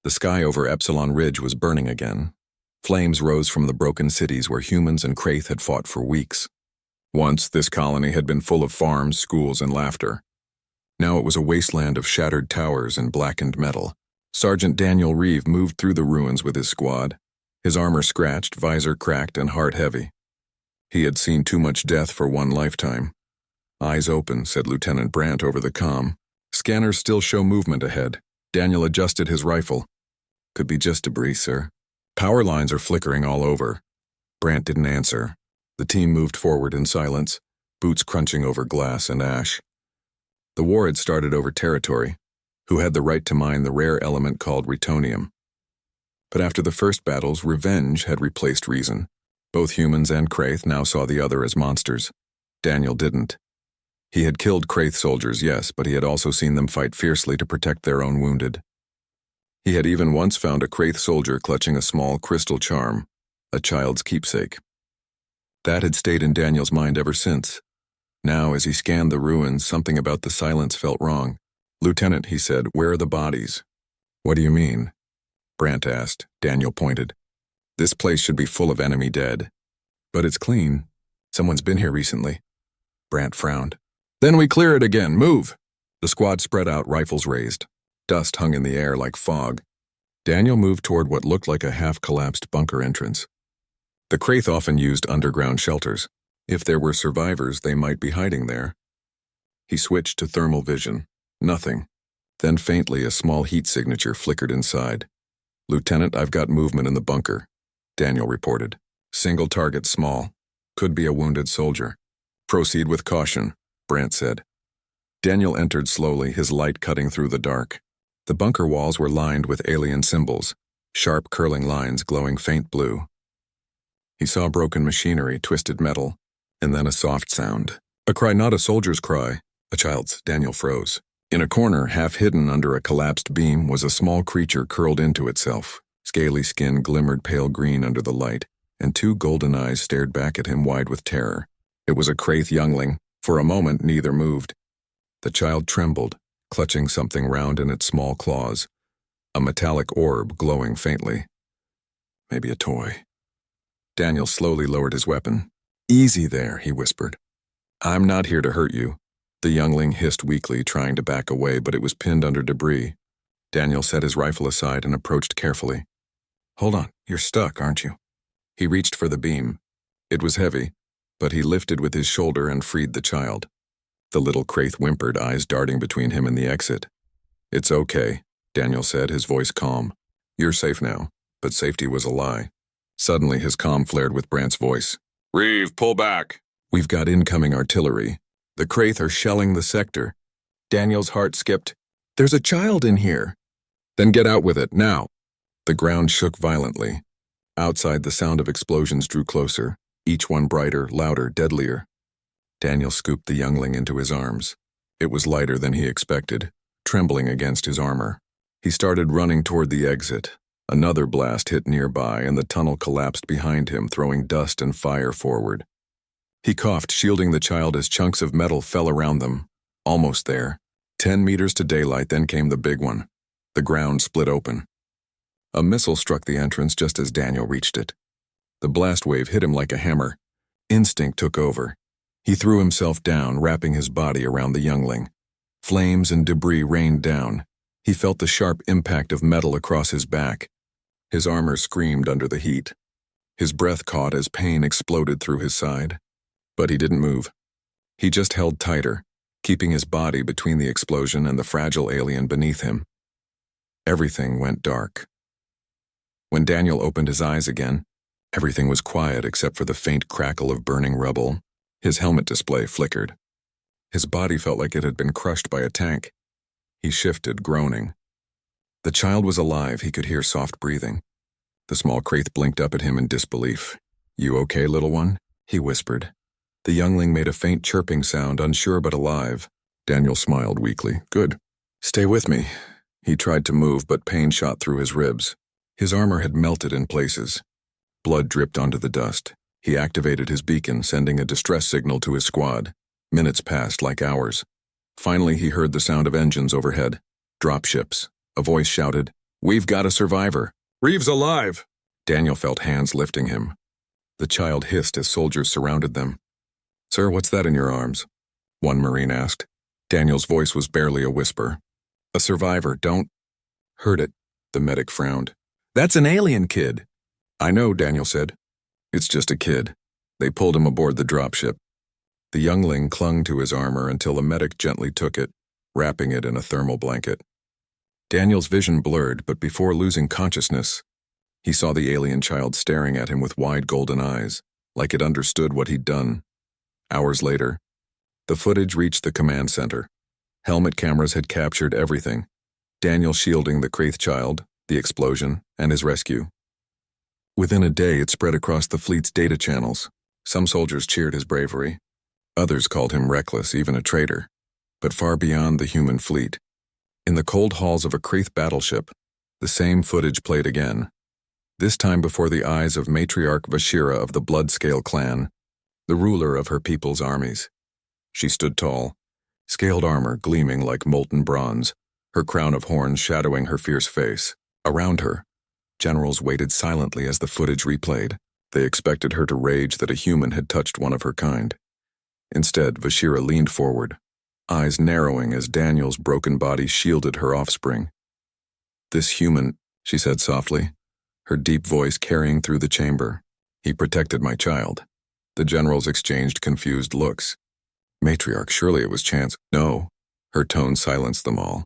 The sky over Epsilon Ridge was burning again. Flames rose from the broken cities where humans and Kraith had fought for weeks. Once, this colony had been full of farms, schools, and laughter. Now it was a wasteland of shattered towers and blackened metal. Sergeant Daniel Reeve moved through the ruins with his squad, his armor scratched, visor cracked, and heart heavy. He had seen too much death for one lifetime. "Eyes open," said Lieutenant Brandt over the comm. "Scanners still show movement ahead." Daniel adjusted his rifle. "Could be just debris, sir. Power lines are flickering all over." Brandt didn't answer. The team moved forward in silence, boots crunching over glass and ash. The war had started over territory. Who had the right to mine the rare element called retonium? But after the first battles, revenge had replaced reason. Both humans and Kraith now saw the other as monsters. Daniel didn't. He had killed Kraith soldiers, yes, but he had also seen them fight fiercely to protect their own wounded. He had even once found a Kraith soldier clutching a small crystal charm, a child's keepsake. That had stayed in Daniel's mind ever since. Now, as he scanned the ruins, something about the silence felt wrong. "Lieutenant," he said, "where are the bodies?" "What do you mean?" Brandt asked. Daniel pointed. "This place should be full of enemy dead." "But it's clean. Someone's been here recently." Brandt frowned. "Then we clear it again. Move!" The squad spread out, rifles raised. Dust hung in the air like fog. Daniel moved toward what looked like a half-collapsed bunker entrance. The Kraith often used underground shelters. If there were survivors, they might be hiding there. He switched to thermal vision. Nothing. Then faintly, a small heat signature flickered inside. "Lieutenant, I've got movement in the bunker," Daniel reported. "Single target, small. Could be a wounded soldier." "Proceed with caution," Brandt said. Daniel entered slowly, his light cutting through the dark. The bunker walls were lined with alien symbols, sharp curling lines glowing faint blue. He saw broken machinery, twisted metal, and then a soft sound. A cry, not a soldier's cry, a child's. Daniel froze. In a corner, half hidden under a collapsed beam, was a small creature curled into itself. Scaly skin glimmered pale green under the light, and two golden eyes stared back at him wide with terror. It was a Kraith youngling. For a moment, neither moved. The child trembled, clutching something round in its small claws, a metallic orb glowing faintly. Maybe a toy. Daniel slowly lowered his weapon. "Easy there," he whispered. "I'm not here to hurt you." The youngling hissed weakly, trying to back away, but it was pinned under debris. Daniel set his rifle aside and approached carefully. "Hold on, you're stuck, aren't you?" He reached for the beam. It was heavy, but he lifted with his shoulder and freed the child. The little Kraith whimpered, eyes darting between him and the exit. "It's okay," Daniel said, his voice calm. "You're safe now," but safety was a lie. Suddenly his comm flared with Brandt's voice. "Reeve, pull back. We've got incoming artillery. The Kraith are shelling the sector." Daniel's heart skipped. "There's a child in here." "Then get out with it, now." The ground shook violently. Outside, the sound of explosions drew closer, each one brighter, louder, deadlier. Daniel scooped the youngling into his arms. It was lighter than he expected, trembling against his armor. He started running toward the exit. Another blast hit nearby, and the tunnel collapsed behind him, throwing dust and fire forward. He coughed, shielding the child as chunks of metal fell around them. Almost there. 10 meters to daylight, then came the big one. The ground split open. A missile struck the entrance just as Daniel reached it. The blast wave hit him like a hammer. Instinct took over. He threw himself down, wrapping his body around the youngling. Flames and debris rained down. He felt the sharp impact of metal across his back. His armor screamed under the heat. His breath caught as pain exploded through his side. But he didn't move. He just held tighter, keeping his body between the explosion and the fragile alien beneath him. Everything went dark. When Daniel opened his eyes again, everything was quiet except for the faint crackle of burning rubble. His helmet display flickered. His body felt like it had been crushed by a tank. He shifted, groaning. The child was alive. He could hear soft breathing. The small Kraith blinked up at him in disbelief. "You okay, little one?" he whispered. The youngling made a faint chirping sound, unsure but alive. Daniel smiled weakly. "Good. Stay with me." He tried to move, but pain shot through his ribs. His armor had melted in places. Blood dripped onto the dust. He activated his beacon, sending a distress signal to his squad. Minutes passed like hours. Finally, he heard the sound of engines overhead. Dropships. A voice shouted, We've got a survivor. Reeves alive! Daniel felt hands lifting him. The child hissed as soldiers surrounded them. Sir, what's that in your arms? One Marine asked. Daniel's voice was barely a whisper. A survivor, don't... Heard it, the medic frowned. That's an alien kid. I know, Daniel said. It's just a kid. They pulled him aboard the dropship. The youngling clung to his armor until the medic gently took it, wrapping it in a thermal blanket. Daniel's vision blurred, but before losing consciousness, he saw the alien child staring at him with wide golden eyes, like it understood what he'd done. Hours later, the footage reached the command center. Helmet cameras had captured everything. Daniel shielding the Kraith child, the explosion, and his rescue. Within a day, it spread across the fleet's data channels. Some soldiers cheered his bravery. Others called him reckless, even a traitor. But far beyond the human fleet, in the cold halls of a Kraith battleship, the same footage played again. This time before the eyes of matriarch Vashira of the Bloodscale clan, the ruler of her people's armies. She stood tall, scaled armor gleaming like molten bronze, her crown of horns shadowing her fierce face. Around her, generals waited silently as the footage replayed. They expected her to rage that a human had touched one of her kind. Instead, Vashira leaned forward, eyes narrowing as Daniel's broken body shielded her offspring. This human, she said softly, her deep voice carrying through the chamber. He protected my child. The generals exchanged confused looks. Matriarch, surely it was chance. No, her tone silenced them all.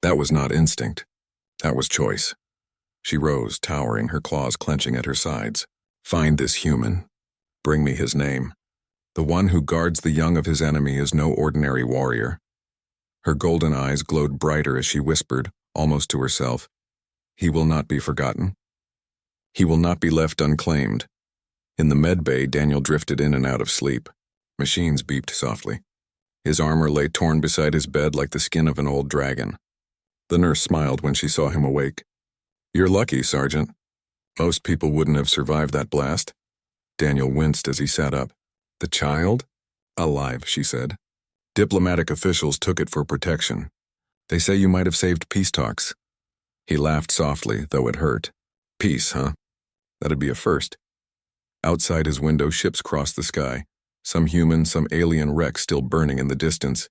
That was not instinct. That was choice. She rose, towering, her claws clenching at her sides. Find this human. Bring me his name. The one who guards the young of his enemy is no ordinary warrior. Her golden eyes glowed brighter as she whispered, almost to herself, he will not be forgotten. He will not be left unclaimed. In the med bay, Daniel drifted in and out of sleep. Machines beeped softly. His armor lay torn beside his bed like the skin of an old dragon. The nurse smiled when she saw him awake. You're lucky, Sergeant. Most people wouldn't have survived that blast. Daniel winced as he sat up. The child? Alive, she said. Diplomatic officials took it for protection. They say you might have saved peace talks. He laughed softly, though it hurt. Peace, huh? That'd be a first. Outside his window, ships crossed the sky. Some human, some alien wreck still burning in the distance.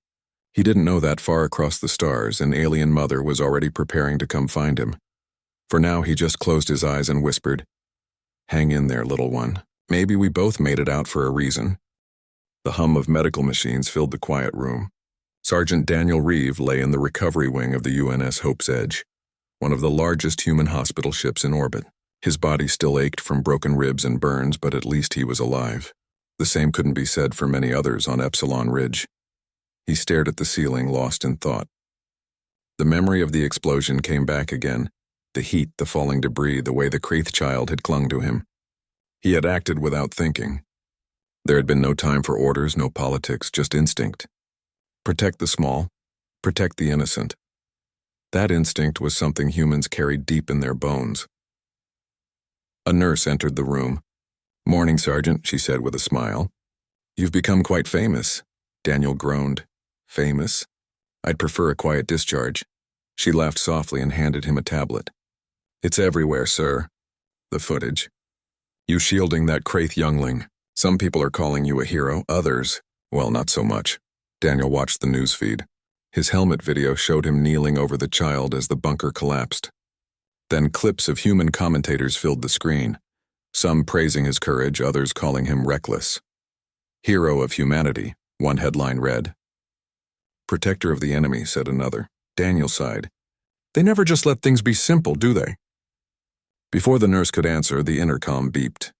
He didn't know that far across the stars, an alien mother was already preparing to come find him. For now, he just closed his eyes and whispered, Hang in there, little one. Maybe we both made it out for a reason. The hum of medical machines filled the quiet room. Sergeant Daniel Reeve lay in the recovery wing of the UNS Hope's Edge, one of the largest human hospital ships in orbit. His body still ached from broken ribs and burns, but at least he was alive. The same couldn't be said for many others on Epsilon Ridge. He stared at the ceiling, lost in thought. The memory of the explosion came back again, the heat, the falling debris, the way the Kraith child had clung to him. He had acted without thinking. There had been no time for orders, no politics, just instinct. Protect the small, protect the innocent. That instinct was something humans carried deep in their bones. A nurse entered the room. Morning, Sergeant, she said with a smile. You've become quite famous. Daniel groaned. Famous? I'd prefer a quiet discharge. She laughed softly and handed him a tablet. It's everywhere, sir. The footage. You shielding that Kraith youngling. Some people are calling you a hero, others, well, not so much. Daniel watched the news feed. His helmet video showed him kneeling over the child as the bunker collapsed. Then clips of human commentators filled the screen, some praising his courage, others calling him reckless. Hero of humanity, one headline read. Protector of the enemy, said another. Daniel sighed. They never just let things be simple, do they? Before the nurse could answer, the intercom beeped.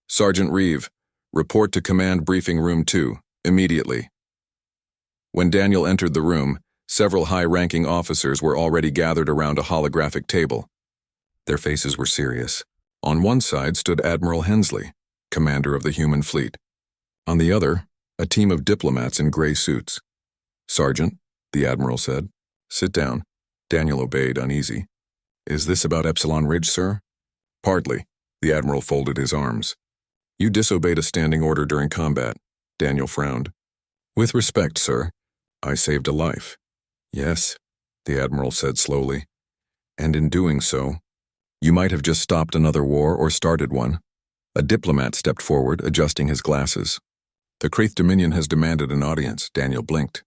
Sergeant Reeve, report to Command Briefing Room 2, immediately. When Daniel entered the room, several high-ranking officers were already gathered around a holographic table. Their faces were serious. On one side stood Admiral Hensley, commander of the human fleet. On the other, a team of diplomats in gray suits. Sergeant, the Admiral said, sit down. Daniel obeyed, uneasy. Is this about Epsilon Ridge, sir? Partly. The Admiral folded his arms. You disobeyed a standing order during combat. Daniel frowned. With respect, sir, I saved a life. Yes, the Admiral said slowly. And in doing so, you might have just stopped another war or started one. A diplomat stepped forward, adjusting his glasses. The Kraith Dominion has demanded an audience, Daniel blinked.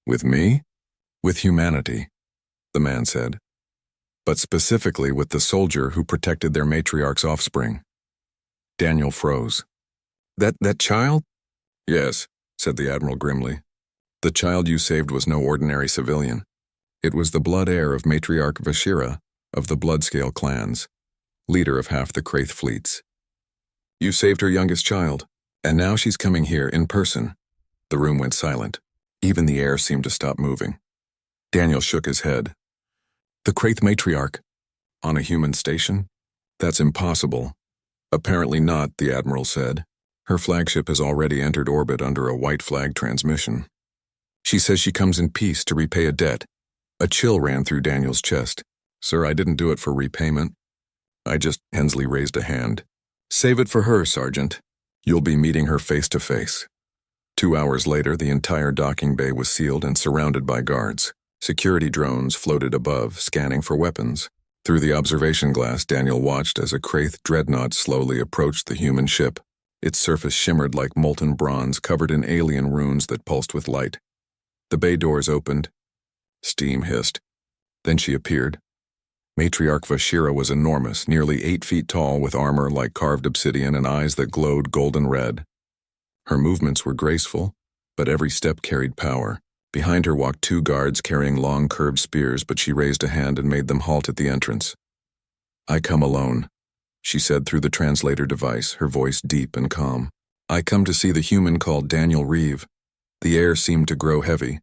With me? With humanity, the man said. But specifically with the soldier who protected their matriarch's offspring. Daniel froze. That child? Yes, said the Admiral grimly. The child you saved was no ordinary civilian. It was the blood heir of matriarch Vashira of the Bloodscale clans, leader of half the Kraith fleets. You saved her youngest child, and now she's coming here in person. The room went silent. Even the air seemed to stop moving. Daniel shook his head. The Kraith matriarch? On a human station? That's impossible. Apparently not, the Admiral said. Her flagship has already entered orbit under a white flag transmission. She says she comes in peace to repay a debt. A chill ran through Daniel's chest. Sir, I didn't do it for repayment. Hensley raised a hand. Save it for her, Sergeant. You'll be meeting her face to face. 2 hours later, the entire docking bay was sealed and surrounded by guards. Security drones floated above, scanning for weapons. Through the observation glass, Daniel watched as a Kraith dreadnought slowly approached the human ship. Its surface shimmered like molten bronze covered in alien runes that pulsed with light. The bay doors opened. Steam hissed. Then she appeared. Matriarch Vashira was enormous, nearly 8 feet tall, with armor like carved obsidian and eyes that glowed golden red. Her movements were graceful, but every step carried power. Behind her walked 2 guards carrying long curved spears, but she raised a hand and made them halt at the entrance. I come alone, she said through the translator device, her voice deep and calm. I come to see the human called Daniel Reeve. The air seemed to grow heavy.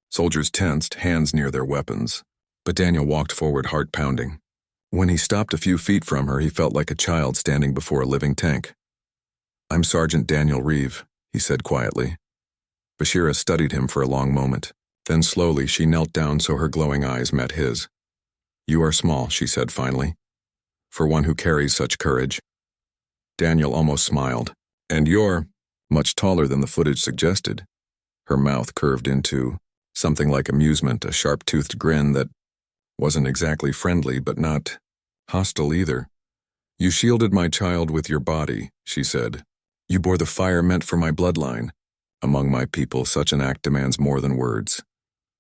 Soldiers tensed, hands near their weapons. But Daniel walked forward, heart pounding. When he stopped a few feet from her, he felt like a child standing before a living tank. I'm Sergeant Daniel Reeve, he said quietly. Vashira studied him for a long moment. Then slowly she knelt down so her glowing eyes met his. You are small, she said finally, for one who carries such courage. Daniel almost smiled. And you're much taller than the footage suggested. Her mouth curved into something like amusement, a sharp-toothed grin that wasn't exactly friendly, but not hostile either. You shielded my child with your body, she said. You bore the fire meant for my bloodline. Among my people, such an act demands more than words.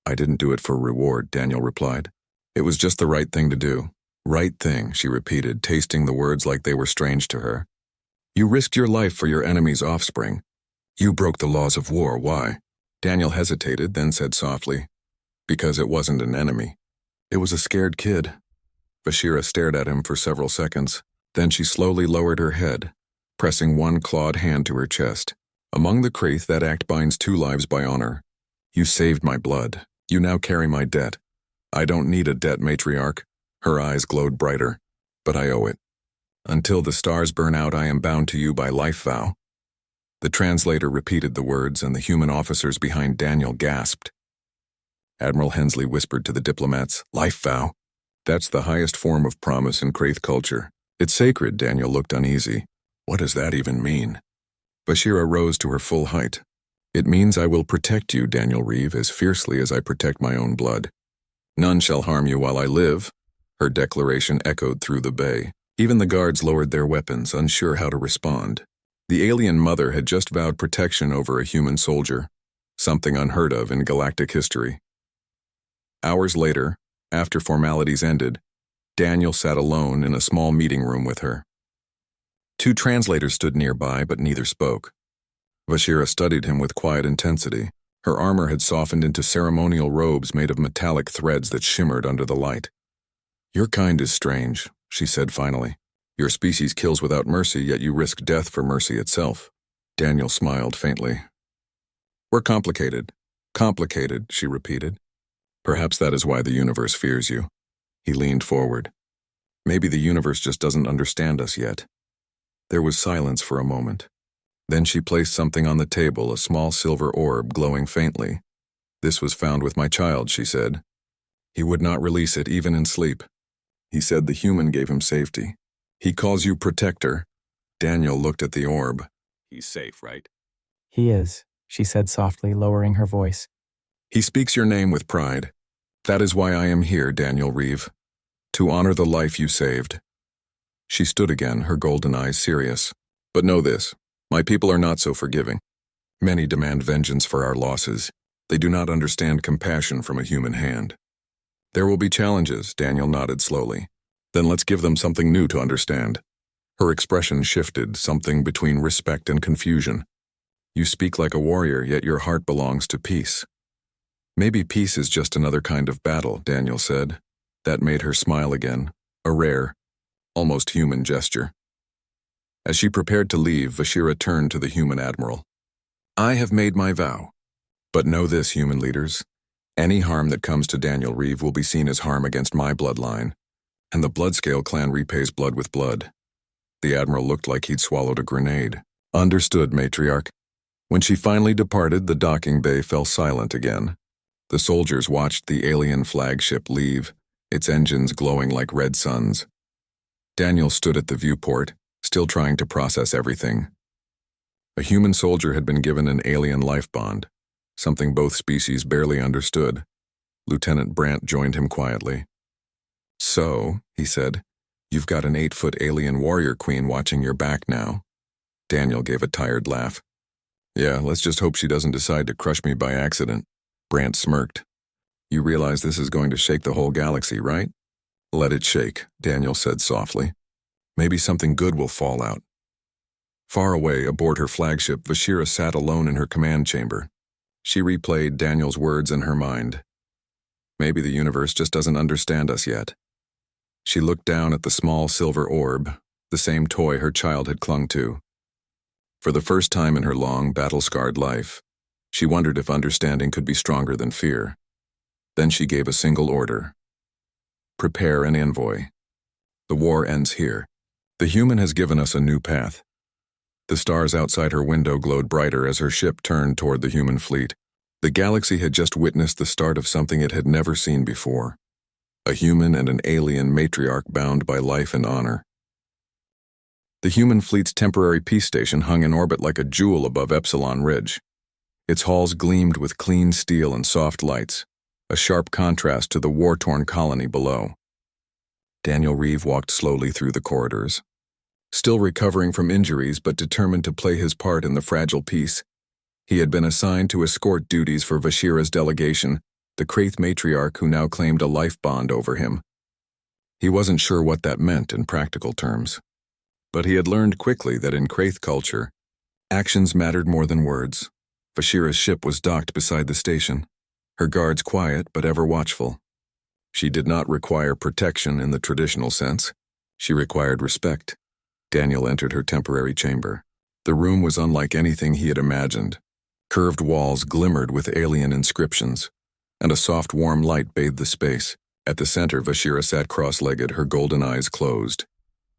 I didn't do it for reward, Daniel replied. It was just the right thing to do. Right thing, she repeated, tasting the words like they were strange to her. You risked your life for your enemy's offspring. You broke the laws of war, why? Daniel hesitated, then said softly, because it wasn't an enemy. It was a scared kid. Vashira stared at him for several seconds. Then she slowly lowered her head, pressing one clawed hand to her chest. Among the Kraith, that act binds 2 lives by honor. You saved my blood. You now carry my debt. I don't need a debt, matriarch. Her eyes glowed brighter. But I owe it. Until the stars burn out, I am bound to you by life vow. The translator repeated the words, and the human officers behind Daniel gasped. Admiral Hensley whispered to the diplomats, life vow. That's the highest form of promise in Kraith culture. It's sacred, Daniel looked uneasy. What does that even mean? Vashira rose to her full height. It means I will protect you, Daniel Reeve, as fiercely as I protect my own blood. None shall harm you while I live. Her declaration echoed through the bay. Even the guards lowered their weapons, unsure how to respond. The alien mother had just vowed protection over a human soldier, something unheard of in galactic history. Hours later, after formalities ended, Daniel sat alone in a small meeting room with her. 2 translators stood nearby, but neither spoke. Vashira studied him with quiet intensity. Her armor had softened into ceremonial robes made of metallic threads that shimmered under the light. Your kind is strange, she said finally. Your species kills without mercy, yet you risk death for mercy itself. Daniel smiled faintly. We're complicated. Complicated, she repeated. Perhaps that is why the universe fears you. He leaned forward. Maybe the universe just doesn't understand us yet. There was silence for a moment. Then she placed something on the table, a small silver orb glowing faintly. This was found with my child, she said. He would not release it even in sleep. He said the human gave him safety. He calls you protector. Daniel looked at the orb. He's safe, right? He is, she said softly, lowering her voice. He speaks your name with pride. That is why I am here, Daniel Reeve. To honor the life you saved. She stood again, her golden eyes serious. But know this, my people are not so forgiving. Many demand vengeance for our losses. They do not understand compassion from a human hand. There will be challenges, Daniel nodded slowly. Then let's give them something new to understand. Her expression shifted, something between respect and confusion. You speak like a warrior, yet your heart belongs to peace. Maybe peace is just another kind of battle, Daniel said. That made her smile again, a rare, almost human gesture. As she prepared to leave, Vashira turned to the human admiral. I have made my vow. But know this, human leaders. Any harm that comes to Daniel Reeve will be seen as harm against my bloodline, and the Bloodscale clan repays blood with blood. The admiral looked like he'd swallowed a grenade. Understood, matriarch. When she finally departed, the docking bay fell silent again. The soldiers watched the alien flagship leave, its engines glowing like red suns. Daniel stood at the viewport, still trying to process everything. A human soldier had been given an alien life bond, something both species barely understood. Lieutenant Brandt joined him quietly. So, he said, you've got an 8-foot alien warrior queen watching your back now. Daniel gave a tired laugh. Yeah, let's just hope she doesn't decide to crush me by accident. Brandt smirked. You realize this is going to shake the whole galaxy, right? Let it shake, Daniel said softly. Maybe something good will fall out. Far away, aboard her flagship, Vashira sat alone in her command chamber. She replayed Daniel's words in her mind. Maybe the universe just doesn't understand us yet. She looked down at the small silver orb, the same toy her child had clung to. For the first time in her long, battle-scarred life, she wondered if understanding could be stronger than fear. Then she gave a single order. Prepare an envoy. The war ends here. The human has given us a new path. The stars outside her window glowed brighter as her ship turned toward the human fleet. The galaxy had just witnessed the start of something it had never seen before. A human and an alien matriarch bound by life and honor. The human fleet's temporary peace station hung in orbit like a jewel above Epsilon Ridge. Its halls gleamed with clean steel and soft lights, a sharp contrast to the war-torn colony below. Daniel Reeve walked slowly through the corridors. Still recovering from injuries but determined to play his part in the fragile peace, he had been assigned to escort duties for Vashira's delegation, the Kraith matriarch who now claimed a life bond over him. He wasn't sure what that meant in practical terms, but he had learned quickly that in Kraith culture, actions mattered more than words. Vashira's ship was docked beside the station, her guards quiet but ever watchful. She did not require protection in the traditional sense. She required respect. Daniel entered her temporary chamber. The room was unlike anything he had imagined. Curved walls glimmered with alien inscriptions, and a soft, warm light bathed the space. At the center, Vashira sat cross-legged, her golden eyes closed.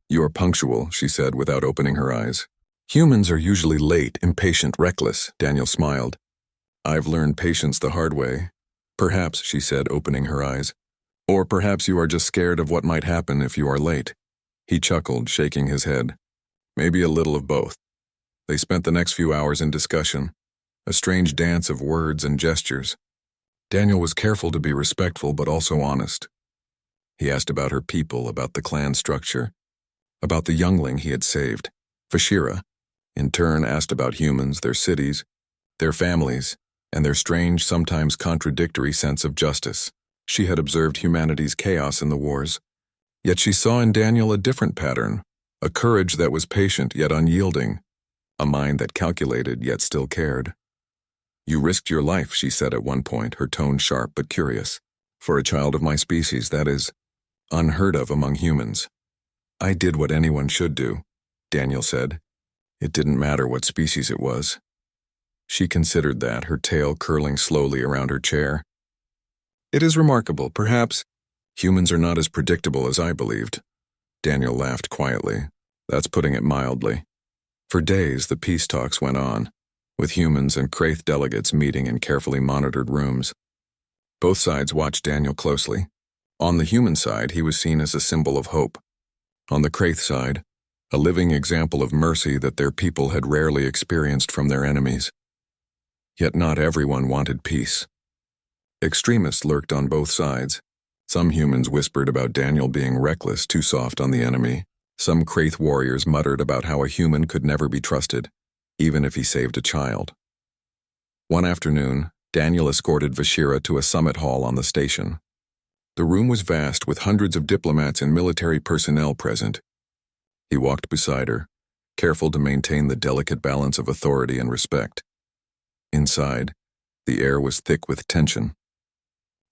You are punctual, she said without opening her eyes. Humans are usually late, impatient, reckless, Daniel smiled. I've learned patience the hard way. Perhaps, she said, opening her eyes. Or perhaps you are just scared of what might happen if you are late. He chuckled, shaking his head. Maybe a little of both. They spent the next few hours in discussion, a strange dance of words and gestures. Daniel was careful to be respectful but also honest. He asked about her people, about the clan structure, about the youngling he had saved. Vashira, in turn, asked about humans, their cities, their families, and their strange, sometimes contradictory sense of justice. She had observed humanity's chaos in the wars, yet she saw in Daniel a different pattern, a courage that was patient yet unyielding, a mind that calculated yet still cared. You risked your life, she said at one point, her tone sharp but curious. For a child of my species, that is unheard of among humans. I did what anyone should do, Daniel said. It didn't matter what species it was. She considered that, her tail curling slowly around her chair. It is remarkable, perhaps. Humans are not as predictable as I believed. Daniel laughed quietly. That's putting it mildly. For days, the peace talks went on, with humans and Kraith delegates meeting in carefully monitored rooms. Both sides watched Daniel closely. On the human side, he was seen as a symbol of hope. On the Kraith side, a living example of mercy that their people had rarely experienced from their enemies. Yet not everyone wanted peace. Extremists lurked on both sides, Some humans whispered about Daniel being reckless, too soft on the enemy. Some Kraith warriors muttered about how a human could never be trusted, even if he saved a child. One afternoon, Daniel escorted Vashira to a summit hall on the station. The room was vast, with hundreds of diplomats and military personnel present. He walked beside her, careful to maintain the delicate balance of authority and respect. Inside, the air was thick with tension.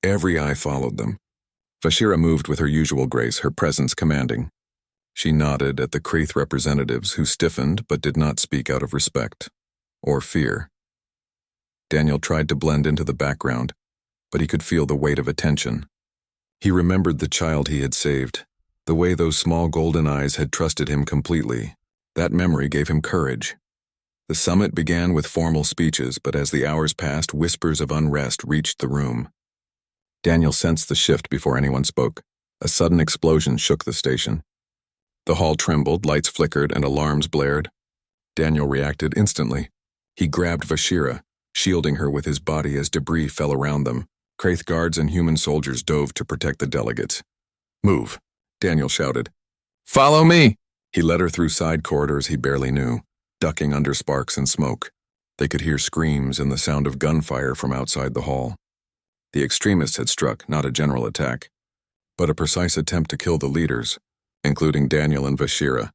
Every eye followed them. Vashira moved with her usual grace, her presence commanding. She nodded at the Kraith representatives, who stiffened but did not speak out of respect or fear. Daniel tried to blend into the background, but he could feel the weight of attention. He remembered the child he had saved, the way those small golden eyes had trusted him completely. That memory gave him courage. The summit began with formal speeches, but as the hours passed, whispers of unrest reached the room. Daniel sensed the shift before anyone spoke. A sudden explosion shook the station. The hall trembled, lights flickered, and alarms blared. Daniel reacted instantly. He grabbed Vashira, shielding her with his body as debris fell around them. Kraith guards and human soldiers dove to protect the delegates. "Move," Daniel shouted. "Follow me!" He led her through side corridors he barely knew, ducking under sparks and smoke. They could hear screams and the sound of gunfire from outside the hall. The extremists had struck, not a general attack, but a precise attempt to kill the leaders, including Daniel and Vashira.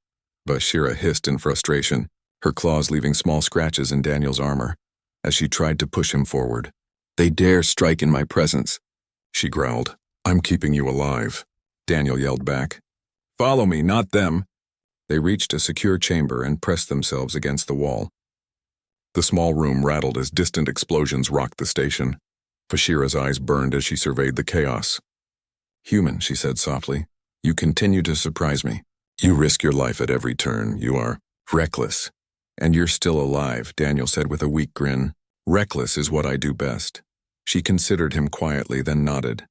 Vashira hissed in frustration, her claws leaving small scratches in Daniel's armor, as she tried to push him forward. "They dare strike in my presence," she growled. "I'm keeping you alive," Daniel yelled back. "Follow me, not them." They reached a secure chamber and pressed themselves against the wall. The small room rattled as distant explosions rocked the station. Vashira's eyes burned as she surveyed the chaos. "Human," she said softly, "you continue to surprise me. You risk your life at every turn. You are reckless. And you're still alive," Daniel said with a weak grin. "Reckless is what I do best." She considered him quietly, then nodded.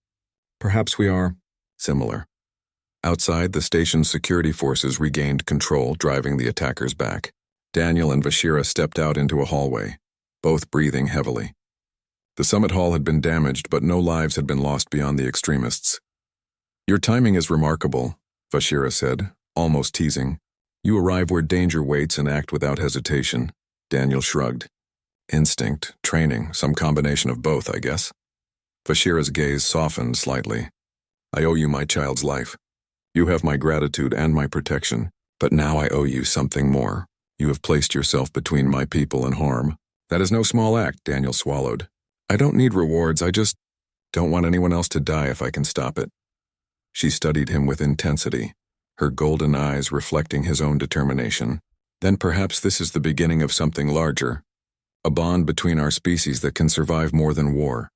"Perhaps we are similar." Outside, the station's security forces regained control, driving the attackers back. Daniel and Vashira stepped out into a hallway, both breathing heavily. The summit hall had been damaged, but no lives had been lost beyond the extremists. "Your timing is remarkable," Vashira said, almost teasing. "You arrive where danger waits and act without hesitation." Daniel shrugged. "Instinct, training, some combination of both, I guess." Vashira's gaze softened slightly. "I owe you my child's life. You have my gratitude and my protection, but now I owe you something more. You have placed yourself between my people and harm." "That is no small act," Daniel swallowed. "I don't need rewards, I just don't want anyone else to die if I can stop it." She studied him with intensity, her golden eyes reflecting his own determination. "Then perhaps this is the beginning of something larger, a bond between our species that can survive more than war."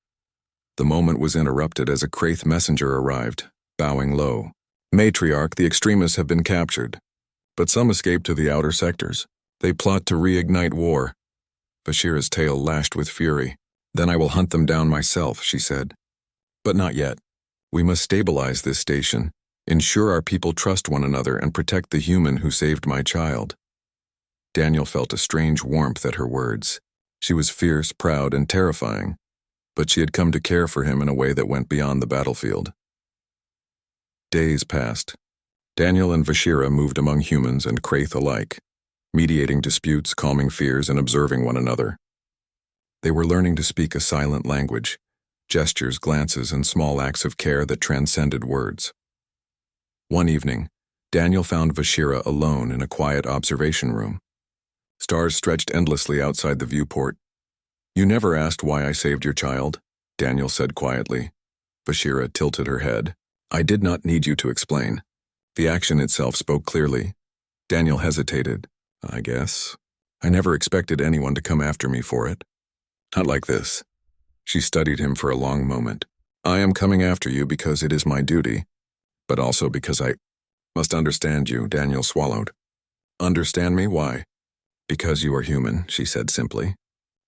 The moment was interrupted as a Kraith messenger arrived, bowing low. "Matriarch, the extremists have been captured, but some escaped to the outer sectors. They plot to reignite war." Vashira's tail lashed with fury. "Then I will hunt them down myself," she said. "But not yet. We must stabilize this station, ensure our people trust one another, and protect the human who saved my child." Daniel felt a strange warmth at her words. She was fierce, proud, and terrifying, but she had come to care for him in a way that went beyond the battlefield. Days passed. Daniel and Vashira moved among humans and Kraith alike, mediating disputes, calming fears, and observing one another. They were learning to speak a silent language, gestures, glances, and small acts of care that transcended words. One evening, Daniel found Vashira alone in a quiet observation room. Stars stretched endlessly outside the viewport. "You never asked why I saved your child," Daniel said quietly. Vashira tilted her head. "I did not need you to explain." The action itself spoke clearly. Daniel hesitated. "I guess. I never expected anyone to come after me for it. Not like this." She studied him for a long moment. "I am coming after you because it is my duty, but also because I must understand you," Daniel swallowed. "Understand me? Why?" "Because you are human," she said simply.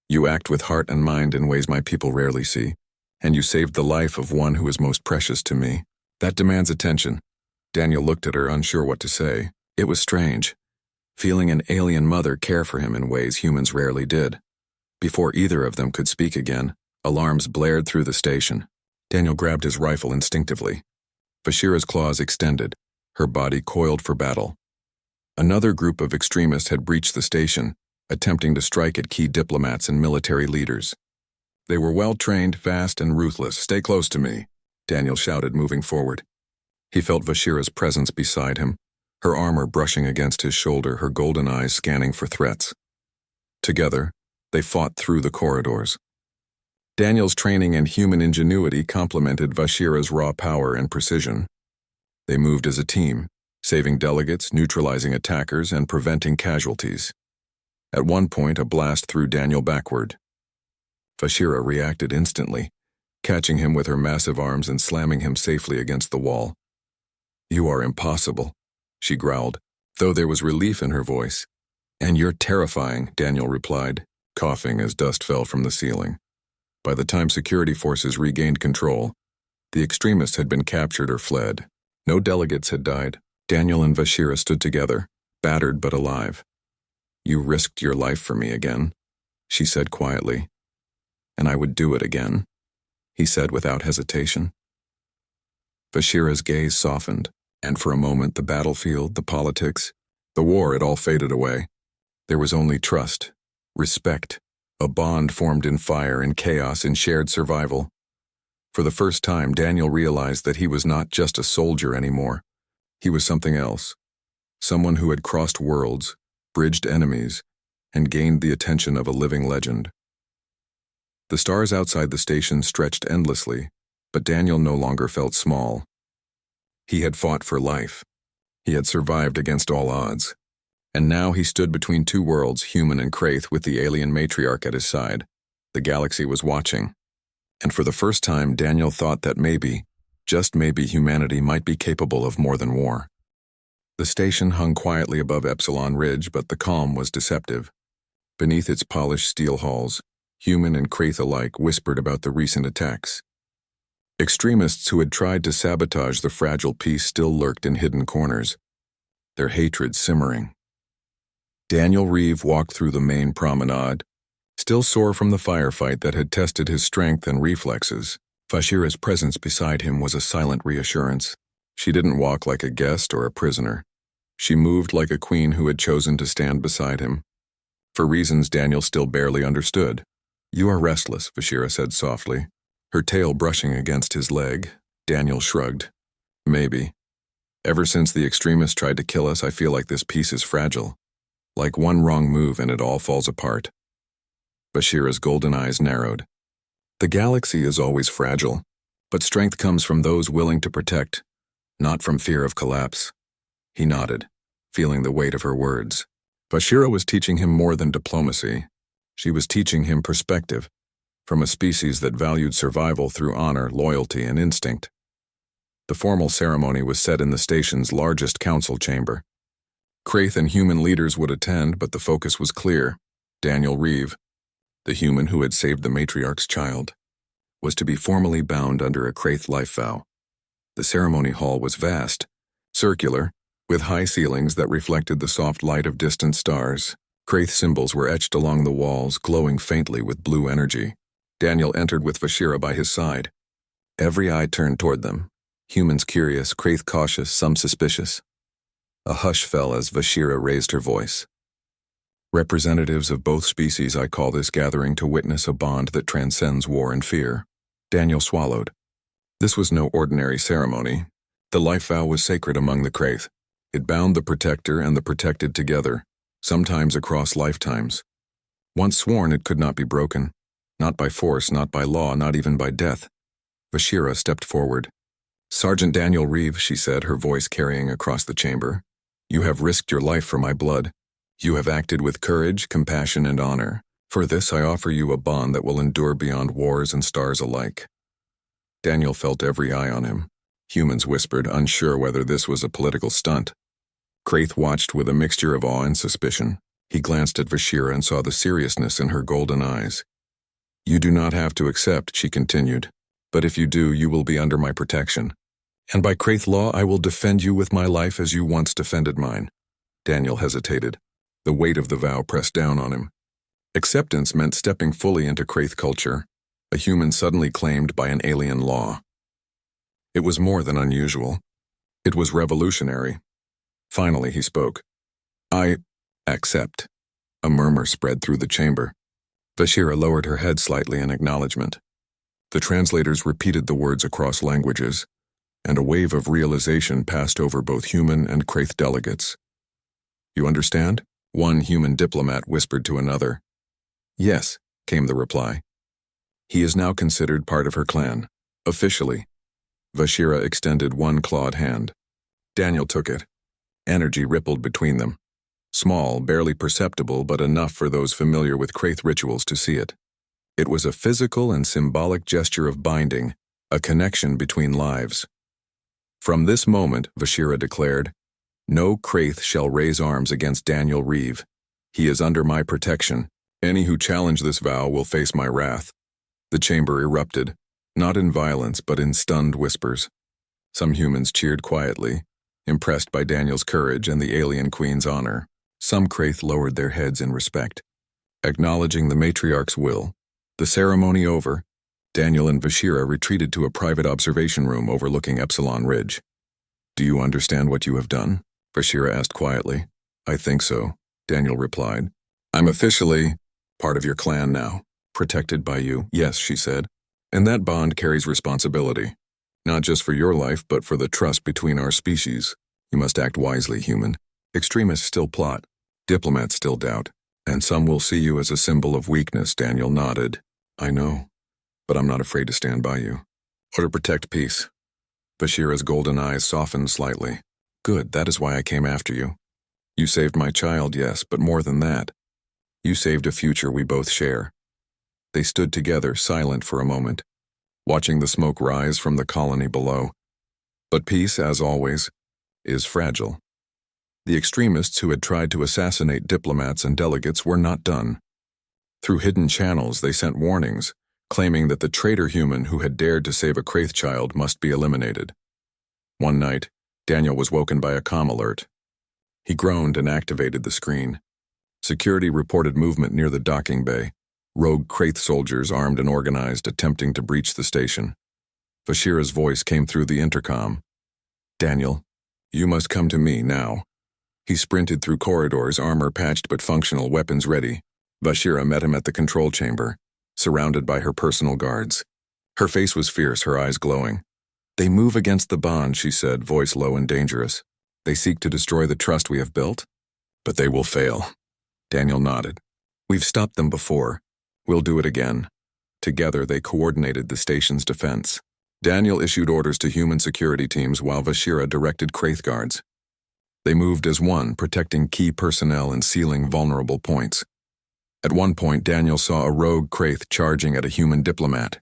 "You act with heart and mind in ways my people rarely see, and you saved the life of one who is most precious to me. That demands attention." Daniel looked at her, unsure what to say. It was strange, feeling an alien mother care for him in ways humans rarely did. Before either of them could speak again, alarms blared through the station. Daniel grabbed his rifle instinctively. Vashira's claws extended, her body coiled for battle. Another group of extremists had breached the station, attempting to strike at key diplomats and military leaders. They were well-trained, fast, and ruthless. "Stay close to me," Daniel shouted, moving forward. He felt Vashira's presence beside him, her armor brushing against his shoulder, her golden eyes scanning for threats. Together, they fought through the corridors. Daniel's training and human ingenuity complemented Vashira's raw power and precision. They moved as a team, saving delegates, neutralizing attackers, and preventing casualties. At one point, a blast threw Daniel backward. Vashira reacted instantly, catching him with her massive arms and slamming him safely against the wall. "You are impossible," she growled, though there was relief in her voice. "And you're terrifying," Daniel replied, coughing as dust fell from the ceiling. By the time security forces regained control, the extremists had been captured or fled. No delegates had died. Daniel and Vashira stood together, battered but alive. "You risked your life for me again," she said quietly. "And I would do it again," he said without hesitation. Vashira's gaze softened, and for a moment the battlefield, the politics, the war, it all faded away. There was only trust, respect, a bond formed in fire and chaos in shared survival. For the first time, Daniel realized that he was not just a soldier anymore. He was something else, someone who had crossed worlds, bridged enemies, and gained the attention of a living legend. The stars outside the station stretched endlessly, but Daniel no longer felt small. He had fought for life. He had survived against all odds. And now he stood between two worlds, human and Kraith, with the alien matriarch at his side. The galaxy was watching. And for the first time, Daniel thought that maybe, just maybe, humanity might be capable of more than war. The station hung quietly above Epsilon Ridge, but the calm was deceptive. Beneath its polished steel halls, human and Kraith alike whispered about the recent attacks. Extremists who had tried to sabotage the fragile peace still lurked in hidden corners, their hatred simmering. Daniel Reeve walked through the main promenade, still sore from the firefight that had tested his strength and reflexes. Vashira's presence beside him was a silent reassurance. She didn't walk like a guest or a prisoner. She moved like a queen who had chosen to stand beside him. For reasons Daniel still barely understood. "You are restless," Vashira said softly, her tail brushing against his leg. Daniel shrugged. "Maybe. Ever since the extremists tried to kill us, I feel like this peace is fragile. Like one wrong move and it all falls apart." Vashira's golden eyes narrowed. "The galaxy is always fragile, but strength comes from those willing to protect, not from fear of collapse." He nodded, feeling the weight of her words. Vashira was teaching him more than diplomacy. She was teaching him perspective, from a species that valued survival through honor, loyalty, and instinct. The formal ceremony was set in the station's largest council chamber. Kraith and human leaders would attend, but the focus was clear. Daniel Reeve, the human who had saved the matriarch's child, was to be formally bound under a Kraith life vow. The ceremony hall was vast, circular, with high ceilings that reflected the soft light of distant stars. Kraith symbols were etched along the walls, glowing faintly with blue energy. Daniel entered with Vashira by his side. Every eye turned toward them, humans curious, Kraith cautious, some suspicious. A hush fell as Vashira raised her voice. "Representatives of both species, I call this gathering to witness a bond that transcends war and fear." Daniel swallowed. This was no ordinary ceremony. The life vow was sacred among the Kraith. It bound the protector and the protected together, sometimes across lifetimes. Once sworn, it could not be broken. Not by force, not by law, not even by death. Vashira stepped forward. "Sergeant Daniel Reeve," she said, her voice carrying across the chamber. "You have risked your life for my blood. You have acted with courage, compassion, and honor. For this, I offer you a bond that will endure beyond wars and stars alike." Daniel felt every eye on him. Humans whispered, unsure whether this was a political stunt. Kraith watched with a mixture of awe and suspicion. He glanced at Vashira and saw the seriousness in her golden eyes. "You do not have to accept," she continued. "But if you do, you will be under my protection. And by Kraith law, I will defend you with my life as you once defended mine." Daniel hesitated. The weight of the vow pressed down on him. Acceptance meant stepping fully into Kraith culture, a human suddenly claimed by an alien law. It was more than unusual. It was revolutionary. Finally, he spoke. I accept. A murmur spread through the chamber. Vashira lowered her head slightly in acknowledgement. The translators repeated the words across languages, and a wave of realization passed over both human and Kraith delegates. You understand? One human diplomat whispered to another. Yes, came the reply. He is now considered part of her clan, officially. Vashira extended one clawed hand. Daniel took it. Energy rippled between them. Small, barely perceptible, but enough for those familiar with Kraith rituals to see it. It was a physical and symbolic gesture of binding, a connection between lives. From this moment, Vashira declared, no Kraith shall raise arms against Daniel Reeve. He is under my protection. Any who challenge this vow will face my wrath. The chamber erupted, not in violence but in stunned whispers. Some humans cheered quietly, impressed by Daniel's courage and the alien queen's honor. Some Kraith lowered their heads in respect, acknowledging the matriarch's will. The ceremony over, Daniel and Vashira retreated to a private observation room overlooking Epsilon Ridge. Do you understand what you have done? Vashira asked quietly. I think so, Daniel replied. I'm officially part of your clan now, protected by you. Yes, she said. And that bond carries responsibility. Not just for your life, but for the trust between our species. You must act wisely, human. Extremists still plot. Diplomats still doubt. And some will see you as a symbol of weakness, Daniel nodded. I know, but I'm not afraid to stand by you. Or to protect peace. Vashira's golden eyes softened slightly. Good, that is why I came after you. You saved my child, yes, but more than that. You saved a future we both share. They stood together, silent for a moment, watching the smoke rise from the colony below. But peace, as always, is fragile. The extremists who had tried to assassinate diplomats and delegates were not done. Through hidden channels, they sent warnings, claiming that the traitor human who had dared to save a Kraith child must be eliminated. One night, Daniel was woken by a comm alert. He groaned and activated the screen. Security reported movement near the docking bay. Rogue Kraith soldiers, armed and organized, attempting to breach the station. Vashira's voice came through the intercom. Daniel, you must come to me now. He sprinted through corridors, armor patched but functional, weapons ready. Vashira met him at the control chamber, surrounded by her personal guards. Her face was fierce, her eyes glowing. They move against the bond, she said, voice low and dangerous. They seek to destroy the trust we have built, but they will fail. Daniel nodded. We've stopped them before. We'll do it again. Together, they coordinated the station's defense. Daniel issued orders to human security teams while Vashira directed Kraith guards. They moved as one, protecting key personnel and sealing vulnerable points. At one point, Daniel saw a rogue Kraith charging at a human diplomat.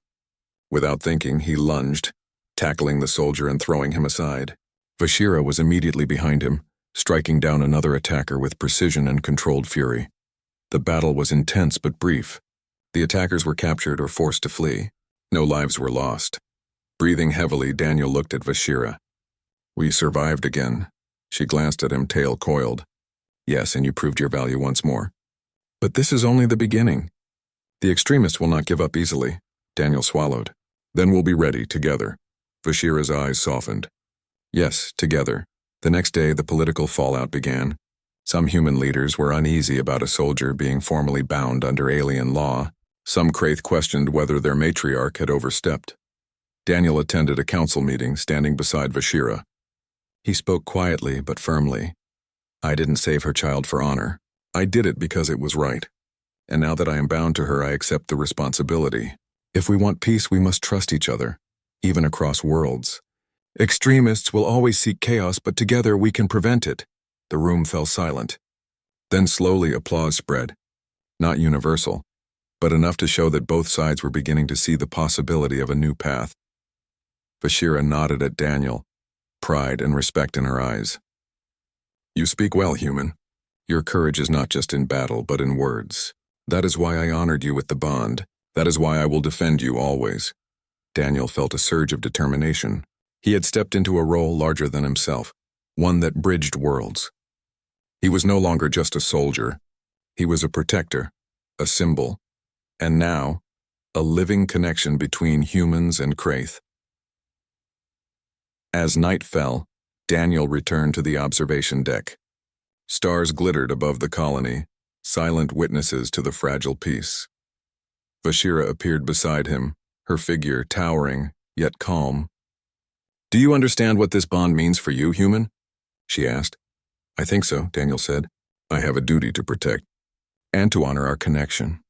Without thinking, he lunged, tackling the soldier and throwing him aside. Vashira was immediately behind him, striking down another attacker with precision and controlled fury. The battle was intense but brief. The attackers were captured or forced to flee. No lives were lost. Breathing heavily, Daniel looked at Vashira. We survived again. She glanced at him, tail coiled. Yes, and you proved your value once more. But this is only the beginning. The extremists will not give up easily. Daniel swallowed. Then we'll be ready, together. Vashira's eyes softened. Yes, together. The next day, the political fallout began. Some human leaders were uneasy about a soldier being formally bound under alien law. Some Kraith questioned whether their matriarch had overstepped. Daniel attended a council meeting, standing beside Vashira. He spoke quietly but firmly. I didn't save her child for honor. I did it because it was right. And now that I am bound to her, I accept the responsibility. If we want peace, we must trust each other, even across worlds. Extremists will always seek chaos, but together we can prevent it. The room fell silent. Then slowly applause spread. Not universal, but enough to show that both sides were beginning to see the possibility of a new path. Vashira nodded at Daniel, pride and respect in her eyes. You speak well, human. Your courage is not just in battle, but in words. That is why I honored you with the bond. That is why I will defend you always. Daniel felt a surge of determination. He had stepped into a role larger than himself, one that bridged worlds. He was no longer just a soldier. He was a protector, a symbol, and now, a living connection between humans and Kraith. As night fell, Daniel returned to the observation deck. Stars glittered above the colony, silent witnesses to the fragile peace. Vashira appeared beside him, her figure towering, yet calm. "Do you understand what this bond means for you, human?" she asked. "I think so," Daniel said. "I have a duty to protect and to honor our connection."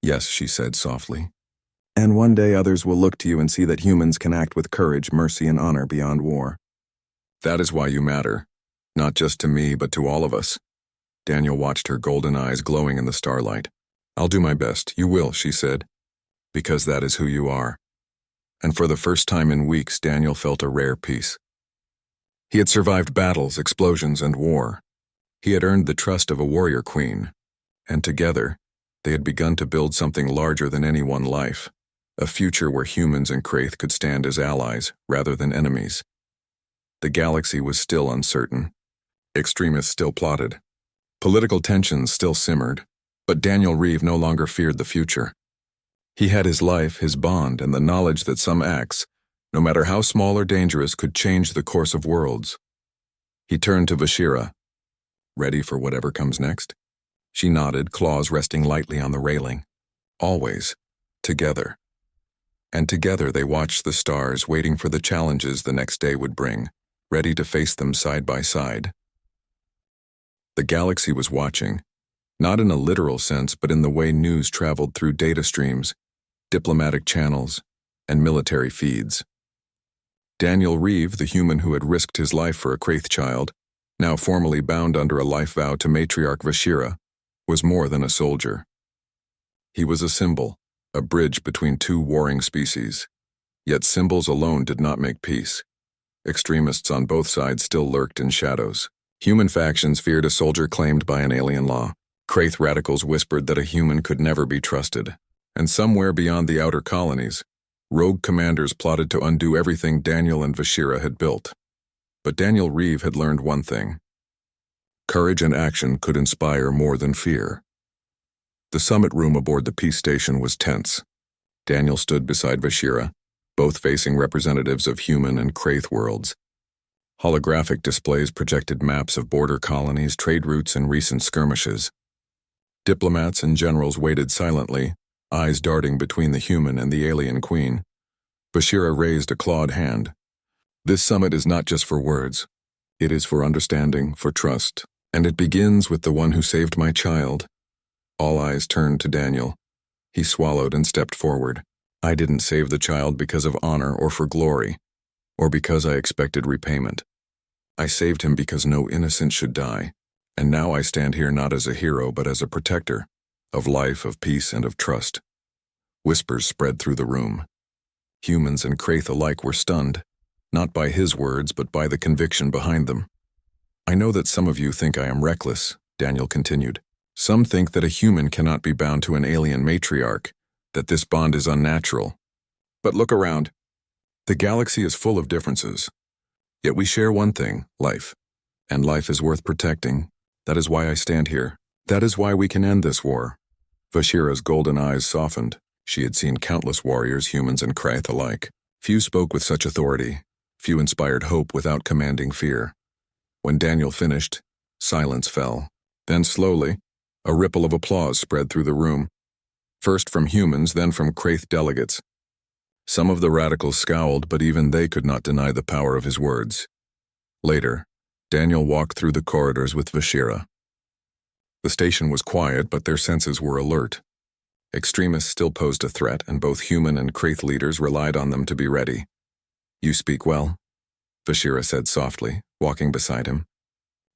"Yes," she said softly. "And one day others will look to you and see that humans can act with courage, mercy, and honor beyond war. That is why you matter, not just to me, but to all of us." Daniel watched her golden eyes glowing in the starlight. "I'll do my best." "You will," she said, "because that is who you are." And for the first time in weeks, Daniel felt a rare peace. He had survived battles, explosions, and war. He had earned the trust of a warrior queen, and together, they had begun to build something larger than any one life, a future where humans and Kraith could stand as allies rather than enemies. The galaxy was still uncertain. Extremists still plotted. Political tensions still simmered, but Daniel Reeve no longer feared the future. He had his life, his bond, and the knowledge that some acts, no matter how small or dangerous, could change the course of worlds. He turned to Vashira. "Ready for whatever comes next?" She nodded, claws resting lightly on the railing. Always, together. And together they watched the stars, waiting for the challenges the next day would bring, ready to face them side by side. The galaxy was watching, not in a literal sense, but in the way news traveled through data streams, diplomatic channels, and military feeds. Daniel Reeve, the human who had risked his life for a Kraith child, now formally bound under a life vow to matriarch Vashira, was more than a soldier. He was a symbol, a bridge between two warring species. Yet symbols alone did not make peace. Extremists on both sides still lurked in shadows. Human factions feared a soldier claimed by an alien law. Kraith radicals whispered that a human could never be trusted. And somewhere beyond the outer colonies, rogue commanders plotted to undo everything Daniel and Vashira had built. But Daniel Reeve had learned one thing. Courage and action could inspire more than fear. The summit room aboard the peace station was tense. Daniel stood beside Vashira, both facing representatives of human and Kraith worlds. Holographic displays projected maps of border colonies, trade routes, and recent skirmishes. Diplomats and generals waited silently, eyes darting between the human and the alien queen. Vashira raised a clawed hand. "This summit is not just for words. It is for understanding, for trust, and it begins with the one who saved my child." All eyes turned to Daniel. He swallowed and stepped forward. "I didn't save the child because of honor or for glory, or because I expected repayment. I saved him because no innocent should die, and now I stand here not as a hero but as a protector, of life, of peace, and of trust." Whispers spread through the room. Humans and Kraith alike were stunned, not by his words but by the conviction behind them. "I know that some of you think I am reckless," Daniel continued. "Some think that a human cannot be bound to an alien matriarch, that this bond is unnatural. But look around. The galaxy is full of differences. Yet we share one thing, life. And life is worth protecting. That is why I stand here. That is why we can end this war." Vashira's golden eyes softened. She had seen countless warriors, humans and Kraith alike. Few spoke with such authority. Few inspired hope without commanding fear. When Daniel finished, silence fell. Then slowly, a ripple of applause spread through the room. First from humans, then from Kraith delegates. Some of the radicals scowled, but even they could not deny the power of his words. Later, Daniel walked through the corridors with Vashira. The station was quiet, but their senses were alert. Extremists still posed a threat, and both human and Kraith leaders relied on them to be ready. "You speak well," Vashira said softly, walking beside him.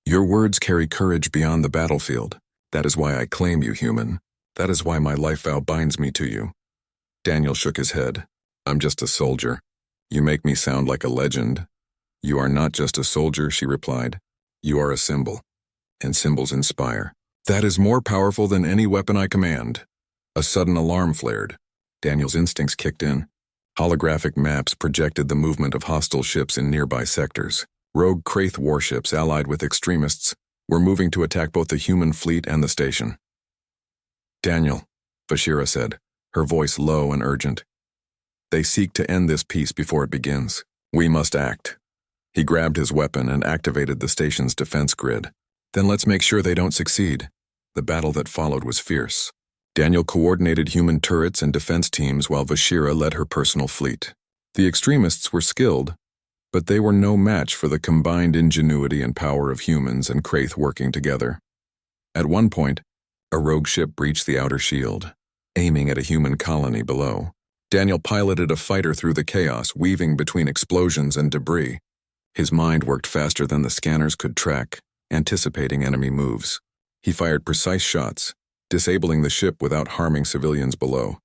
"Your words carry courage beyond the battlefield. That is why I claim you, human. That is why my life vow binds me to you." Daniel shook his head. "I'm just a soldier. You make me sound like a legend." "You are not just a soldier," she replied. "You are a symbol, and symbols inspire. That is more powerful than any weapon I command." A sudden alarm flared. Daniel's instincts kicked in. Holographic maps projected the movement of hostile ships in nearby sectors. Rogue Kraith warships allied with extremists were moving to attack both the human fleet and the station. "Daniel," Vashira said, her voice low and urgent. They seek to end this peace before it begins. We must act. He grabbed his weapon and activated the station's defense grid. Then let's make sure they don't succeed. The battle that followed was fierce. Daniel coordinated human turrets and defense teams while Vashira led her personal fleet. The extremists were skilled, but they were no match for the combined ingenuity and power of humans and Kraith working together. At one point, a rogue ship breached the outer shield, aiming at a human colony below. Daniel piloted a fighter through the chaos, weaving between explosions and debris. His mind worked faster than the scanners could track, anticipating enemy moves. He fired precise shots, disabling the ship without harming civilians below.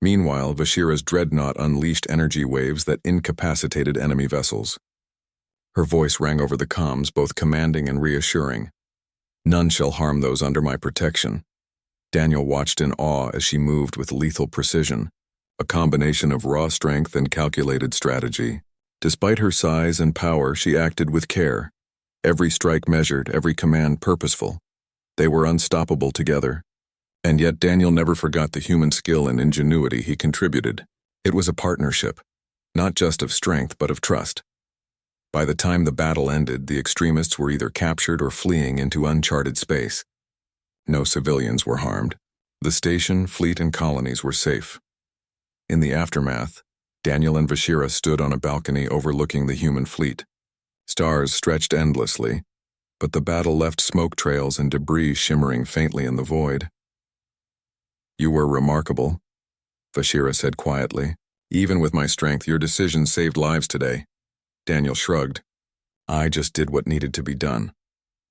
Meanwhile, Vashira's dreadnought unleashed energy waves that incapacitated enemy vessels. Her voice rang over the comms, both commanding and reassuring. None shall harm those under my protection. Daniel watched in awe as she moved with lethal precision, a combination of raw strength and calculated strategy. Despite her size and power, she acted with care. Every strike measured, every command purposeful. They were unstoppable together. And yet Daniel never forgot the human skill and ingenuity he contributed. It was a partnership, not just of strength but of trust. By the time the battle ended, the extremists were either captured or fleeing into uncharted space. No civilians were harmed. The station, fleet, and colonies were safe. In the aftermath, Daniel and Vashira stood on a balcony overlooking the human fleet. Stars stretched endlessly, but the battle left smoke trails and debris shimmering faintly in the void. You were remarkable, Vashira said quietly. Even with my strength, your decision saved lives today. Daniel shrugged. I just did what needed to be done.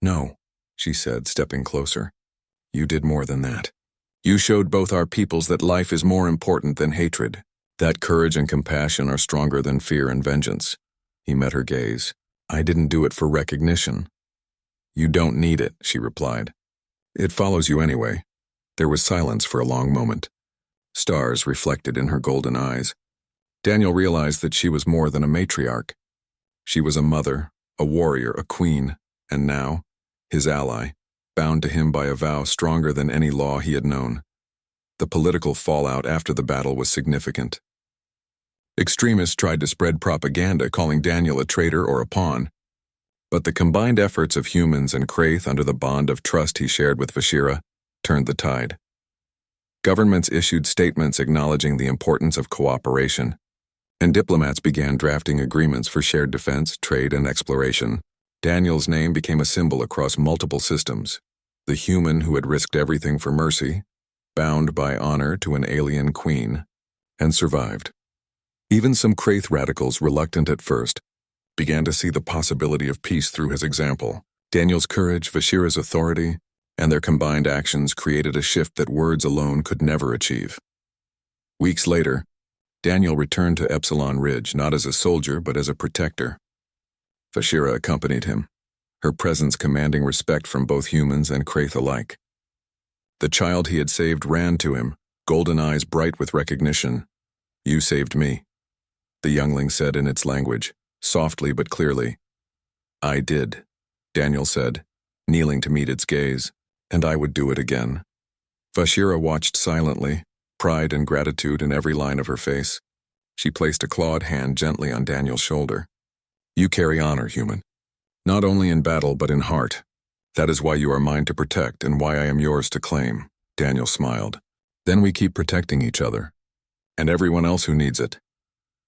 No, she said, stepping closer. You did more than that. You showed both our peoples that life is more important than hatred, that courage and compassion are stronger than fear and vengeance. He met her gaze. I didn't do it for recognition. You don't need it, she replied. It follows you anyway. There was silence for a long moment. Stars reflected in her golden eyes. Daniel realized that she was more than a matriarch. She was a mother, a warrior, a queen, and now, his ally, bound to him by a vow stronger than any law he had known. The political fallout after the battle was significant. Extremists tried to spread propaganda calling Daniel a traitor or a pawn, but the combined efforts of humans and Kraith under the bond of trust he shared with Vashira turned the tide. Governments issued statements acknowledging the importance of cooperation, and diplomats began drafting agreements for shared defense, trade, and exploration. Daniel's name became a symbol across multiple systems, the human who had risked everything for mercy, bound by honor to an alien queen, and survived. Even some Kraith radicals, reluctant at first, began to see the possibility of peace through his example. Daniel's courage, Vashira's authority, and their combined actions created a shift that words alone could never achieve. Weeks later, Daniel returned to Epsilon Ridge, not as a soldier but as a protector. Vashira accompanied him, her presence commanding respect from both humans and Kraith alike. The child he had saved ran to him, golden eyes bright with recognition. You saved me, the youngling said in its language, softly but clearly. I did, Daniel said, kneeling to meet its gaze, and I would do it again. Vashira watched silently, pride and gratitude in every line of her face. She placed a clawed hand gently on Daniel's shoulder. You carry honor, human. Not only in battle, but in heart. That is why you are mine to protect and why I am yours to claim, Daniel smiled. Then we keep protecting each other, and everyone else who needs it.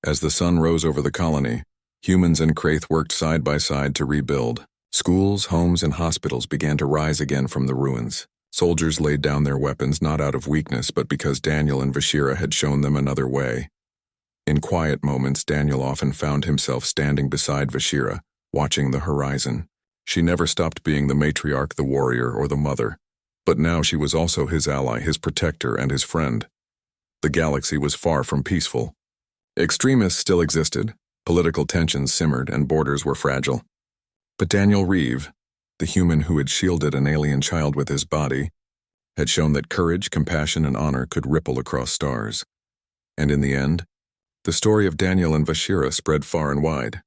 As the sun rose over the colony, humans and Kraith worked side by side to rebuild. Schools, homes, and hospitals began to rise again from the ruins. Soldiers laid down their weapons not out of weakness, but because Daniel and Vashira had shown them another way. In quiet moments, Daniel often found himself standing beside Vashira, watching the horizon. She never stopped being the matriarch, the warrior, or the mother. But now she was also his ally, his protector, and his friend. The galaxy was far from peaceful. Extremists still existed, political tensions simmered, and borders were fragile. But Daniel Reeve, the human who had shielded an alien child with his body, had shown that courage, compassion, and honor could ripple across stars. And in the end, the story of Daniel and Vashira spread far and wide.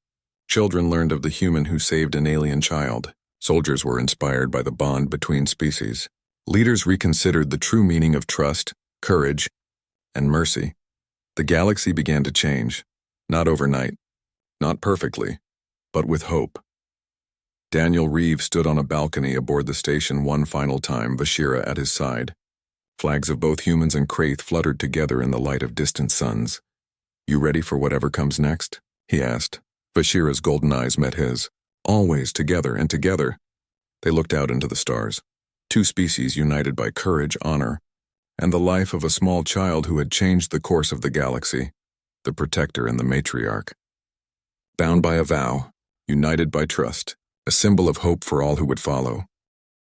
Children learned of the human who saved an alien child. Soldiers were inspired by the bond between species. Leaders reconsidered the true meaning of trust, courage, and mercy. The galaxy began to change, not overnight, not perfectly, but with hope. Daniel Reeve stood on a balcony aboard the station one final time, Vashira at his side. Flags of both humans and Kraith fluttered together in the light of distant suns. "You ready for whatever comes next?" he asked. Vashira's golden eyes met his. Always together and together. They looked out into the stars. Two species united by courage, honor, and the life of a small child who had changed the course of the galaxy, the protector and the matriarch. Bound by a vow, united by trust, a symbol of hope for all who would follow.